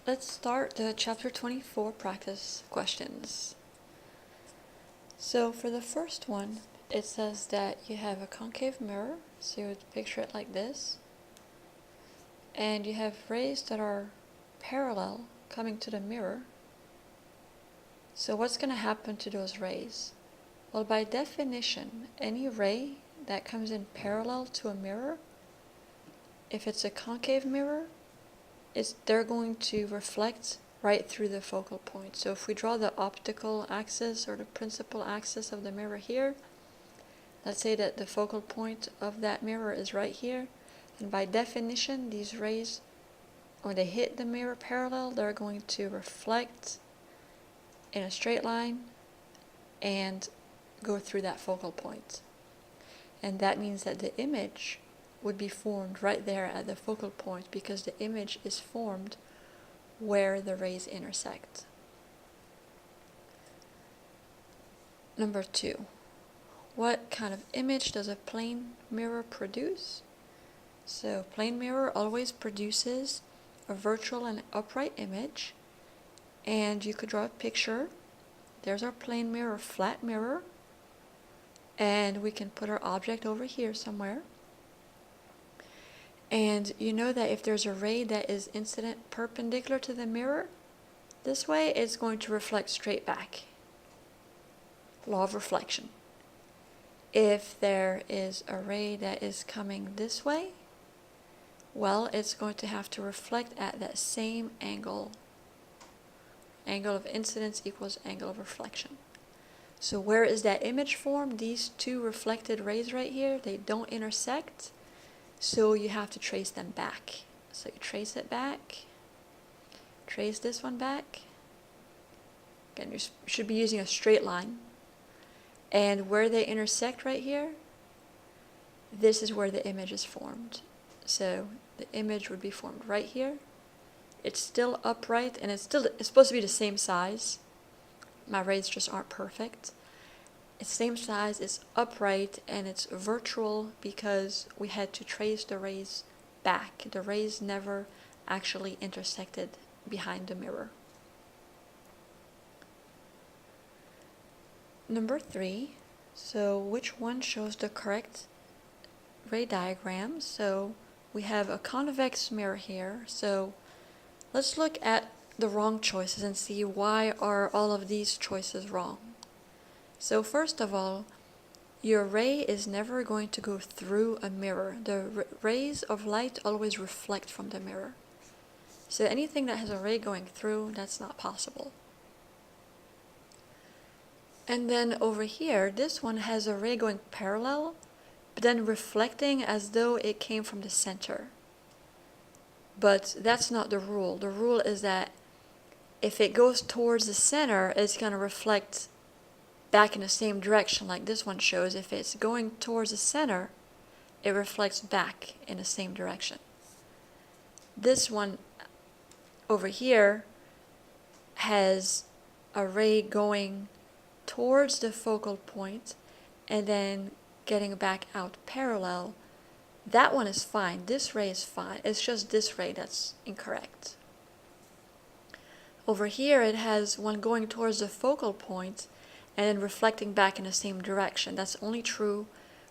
Let's start the chapter 24 practice questions. So for the first one, it says that you have a concave mirror, so you would picture it like this, and you have rays that are parallel coming to the mirror. So what's going to happen to those rays? Well, by definition, any ray that comes in parallel to a mirror, if it's a concave mirror, they're going to reflect right through the focal point. So if we draw the optical axis or the principal axis of the mirror here, let's say that the focal point of that mirror is right here, and by definition these rays, when they hit the mirror parallel, they're going to reflect in a straight line and go through that focal point. And that means that the image would be formed right there at the focal point, because the image is formed where the rays intersect. Number 2. What kind of image does a plane mirror produce? So plane mirror always produces a virtual and upright image, and you could draw a picture. There's our plane mirror, flat mirror, and we can put our object over here somewhere. And you know that if there's a ray that is incident perpendicular to the mirror, this way it's going to reflect straight back. Law of reflection. If there is a ray that is coming this way, well, it's going to have to reflect at that same angle. Angle of incidence equals angle of reflection. So where is that image formed? These two reflected rays right here, they don't intersect. So you have to trace them back. So you trace it back, trace this one back. Again, you should be using a straight line. And where they intersect right here, this is where the image is formed. So the image would be formed right here. It's still upright, and it's supposed to be the same size. My rays just aren't perfect. It's same size, it's upright, and it's virtual because we had to trace the rays back. The rays never actually intersected behind the mirror. Number 3, so which one shows the correct ray diagram? So we have a convex mirror here, so let's look at the wrong choices and see why are all of these choices wrong. So first of all, your ray is never going to go through a mirror. The rays of light always reflect from the mirror. So anything that has a ray going through, that's not possible. And then over here, this one has a ray going parallel, but then reflecting as though it came from the center. But that's not the rule. The rule is that if it goes towards the center, it's going to reflect back in the same direction like this one shows. If it's going towards the center, it reflects back in the same direction. This one over here has a ray going towards the focal point and then getting back out parallel. That one is fine. This ray is fine. It's just this ray that's incorrect. Over here it has one going towards the focal point and then reflecting back in the same direction. That's only true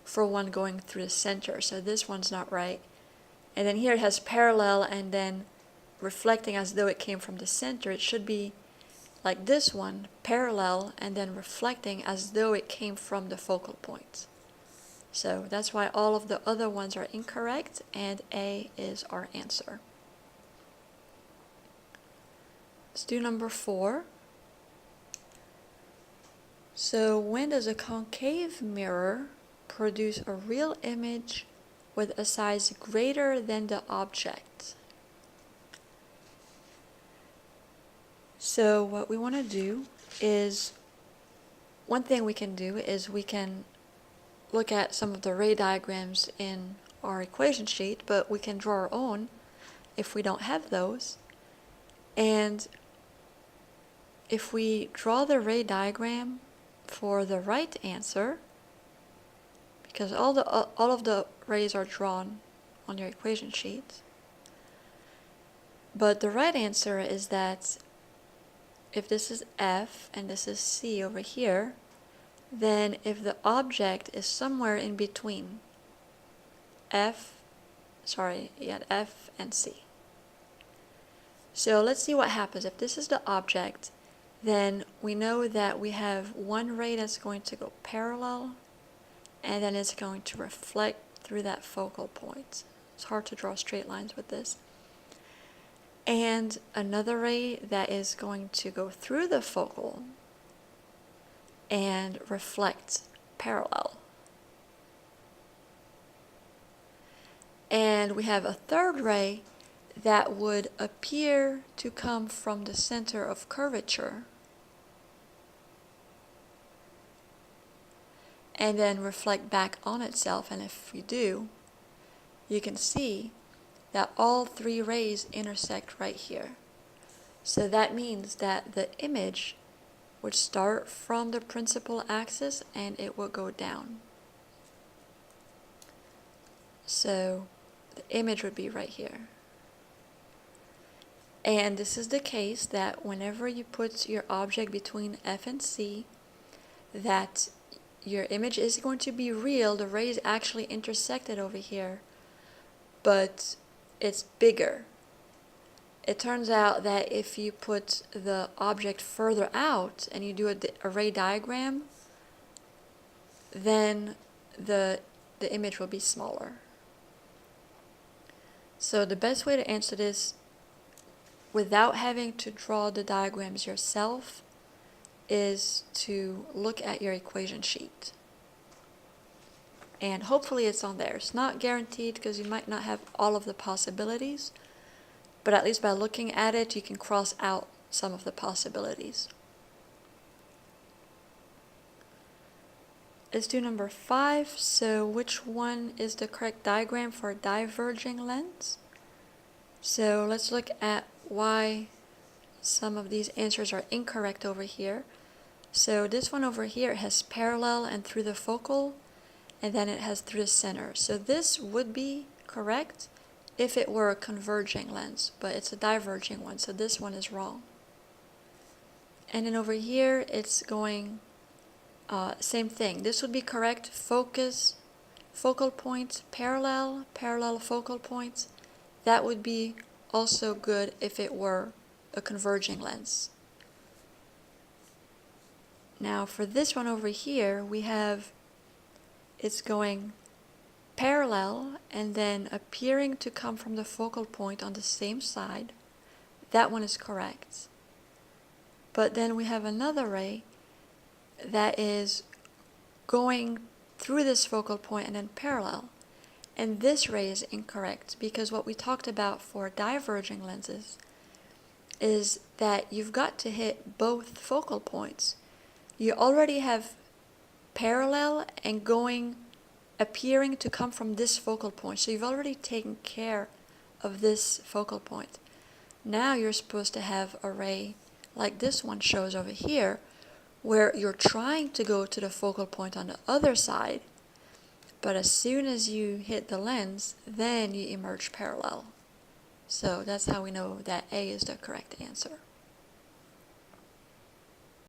for one going through the center, so this one's not right. And then here it has parallel and then reflecting as though it came from the center. It should be like this one, parallel and then reflecting as though it came from the focal point. So that's why all of the other ones are incorrect, and A is our answer. Let's do number 4. So when does a concave mirror produce a real image with a size greater than the object? So what we want to do is, one thing we can do is we can look at some of the ray diagrams in our equation sheet, but we can draw our own if we don't have those. And if we draw the ray diagram for the right answer, because all of the rays are drawn on your equation sheet, But the right answer is that if this is F and this is C over here, then if the object is somewhere in between F and C. So let's see what happens. If this is the object, then we know that we have one ray that's going to go parallel, and then it's going to reflect through that focal point. It's hard to draw straight lines with this. And another ray that is going to go through the focal and reflect parallel. And we have a third ray that would appear to come from the center of curvature and then reflect back on itself. And if we do, you can see that all three rays intersect right here. So that means that the image would start from the principal axis and it will go down. So the image would be right here. And this is the case that whenever you put your object between F and C, that your image is going to be real. The rays actually intersected over here, but it's bigger. It turns out that if you put the object further out and you do a ray diagram, then the image will be smaller. So the best way to answer this without having to draw the diagrams yourself is to look at your equation sheet. And hopefully it's on there. It's not guaranteed because you might not have all of the possibilities, but at least by looking at it, you can cross out some of the possibilities. Let's do number 5. So which one is the correct diagram for a diverging lens? So let's look at why some of these answers are incorrect over here. So this one over here has parallel and through the focal, and then it has through the center. So this would be correct if it were a converging lens, but it's a diverging one, so this one is wrong. And then over here it's going same thing. This would be correct. Focus, focal points, parallel focal points. That would be also good if it were a converging lens. Now for this one over here, we have it's going parallel and then appearing to come from the focal point on the same side. That one is correct. But then we have another ray that is going through this focal point and then parallel. And this ray is incorrect because what we talked about for diverging lenses is that you've got to hit both focal points. You already have parallel and appearing to come from this focal point. So you've already taken care of this focal point. Now you're supposed to have a ray like this one shows over here, where you're trying to go to the focal point on the other side, but as soon as you hit the lens, then you emerge parallel. So that's how we know that A is the correct answer.